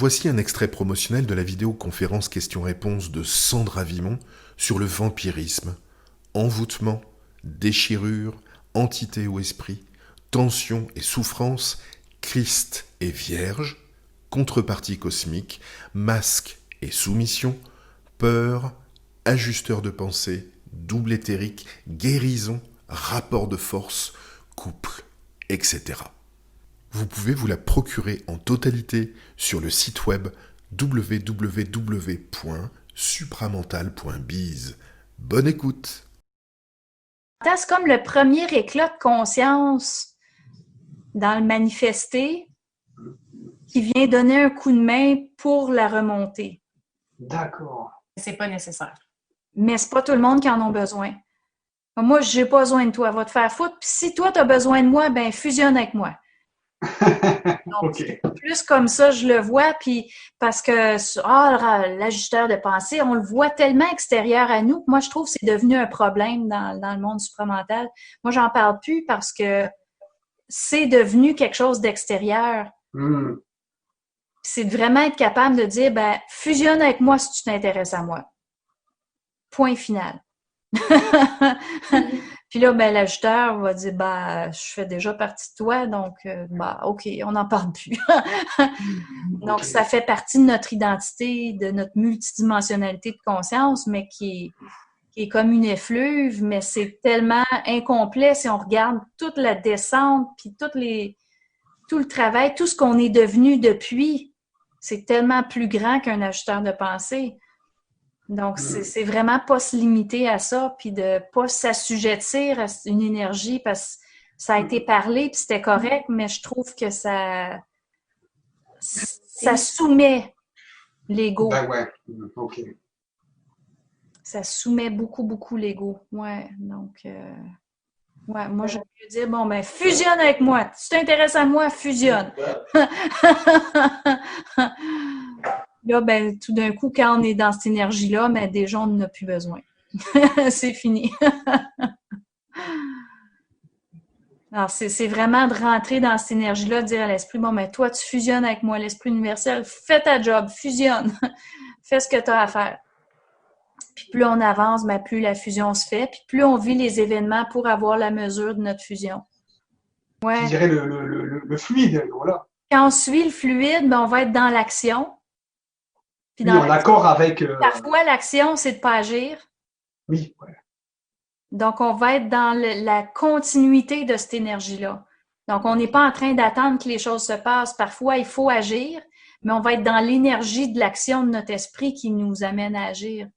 Voici un extrait promotionnel de la vidéoconférence questions-réponses de Sandra Vimon sur le vampirisme, envoûtement, déchirure, entité ou esprit, tension et souffrance, Christ et Vierge, contrepartie cosmique, masque et soumission, peur, ajusteur de pensée, double éthérique, guérison, rapport de force, couple, etc. Vous pouvez vous la procurer en totalité sur le site web www.supramental.biz. Bonne écoute! C'est comme le premier éclat de conscience dans le manifesté qui vient donner un coup de main pour la remontée. D'accord. C'est pas nécessaire. Mais c'est pas tout le monde qui en a besoin. Moi, j'ai pas besoin de toi, va te faire foutre. Puis si toi, tu as besoin de moi, ben fusionne avec moi. Donc, Ok. plus comme ça, je le vois, puis parce que l'ajusteur de pensée, on le voit tellement extérieur à nous que moi, je trouve que c'est devenu un problème dans le monde supramental. Moi, j'en parle plus parce que c'est devenu quelque chose d'extérieur. C'est de vraiment être capable de dire, ben, fusionne avec moi si tu t'intéresses à moi. Point final. Puis là, ben, l'ajusteur va dire, ben, je fais déjà partie de toi, donc, OK, on n'en parle plus. Donc, ça fait partie de notre identité, de notre multidimensionnalité de conscience, mais qui est comme une effluve, mais c'est tellement incomplet si on regarde toute la descente, puis tout le travail, tout ce qu'on est devenu depuis, c'est tellement plus grand qu'un ajusteur de pensée. Donc, c'est vraiment pas se limiter à ça, puis de pas s'assujettir à une énergie parce que ça a été parlé, puis c'était correct, mais je trouve que ça soumet l'ego. Ben ouais, ok. Ça soumet beaucoup, beaucoup l'ego. Ouais, donc, ouais, moi, j'aime mieux dire, bon, ben, fusionne avec moi. Si tu t'intéresses à moi, fusionne. Là, ben, tout d'un coup, quand on est dans cette énergie-là, ben, déjà, on n'en a plus besoin. C'est fini. Alors, c'est vraiment de rentrer dans cette énergie-là, de dire à l'esprit, bon, ben, toi, tu fusionnes avec moi, l'esprit universel, fais ta job, fusionne. Fais ce que tu as à faire. Puis plus on avance, ben, plus la fusion se fait, puis plus on vit les événements pour avoir la mesure de notre fusion. Ouais. Je dirais le fluide, voilà. Quand on suit le fluide, ben, on va être dans l'action. Puis Oui, en accord avec... Parfois, l'action, c'est de ne pas agir. Oui, ouais. Donc, on va être dans la continuité de cette énergie-là. Donc, on n'est pas en train d'attendre que les choses se passent. Parfois, il faut agir, mais on va être dans l'énergie de l'action de notre esprit qui nous amène à agir.